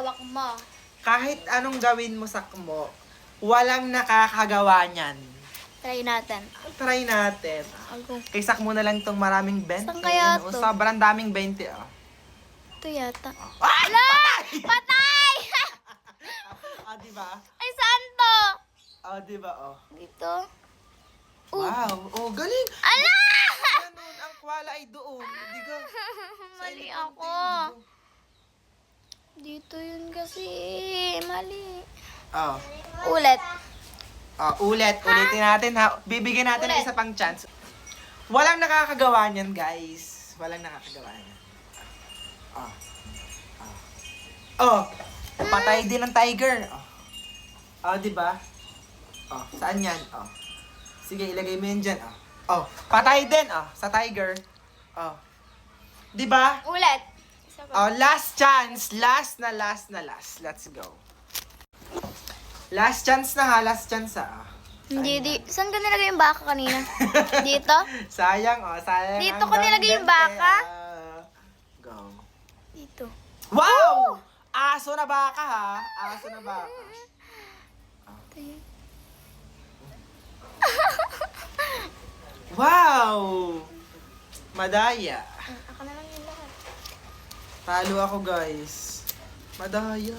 hawak mo. Kahit anong gawin mo sa mo, walang nakakagawa niyan. Try natin. Try natin. Ako. Kay sakmo na lang tong maraming 20. Saan kaya Ano, to? sobrang daming 20. Oh. Ito yata. Ay! Patay! Patay! Ah, di ba? Ay, saan to? Ah, di ba? Oh. Dito. Wow. Oh, galing. Ala! Ganun, ang kwala ay doon. Di ka. Mali ako. Dito yun kasi. Mali. Oh. Ulit. Ulitin natin ha. Bibigyan natin ng Ulit. isa pang chance. Walang nakakagawa niyan, guys. Walang nakakagawa niyan. Oh. Patay din ang tiger. Di ba? Saan yan? Sige, ilagay mo yan dyan. Patay din, sa tiger. Di ba? Ulit. Isa pa. Last chance. Last na last. Let's go. Last chance na ha. Last chance ha. Hindi. Saan ka nilagay yung baka kanina? Dito? Sayang, sayang. Dito ang ko nilagay yung ganda, baka? Go. Dito. Wow! Aso na baka ha. Aso na baka. Wow! Madaya. Ako na lang yung lahat. Talo ako guys. Madaya.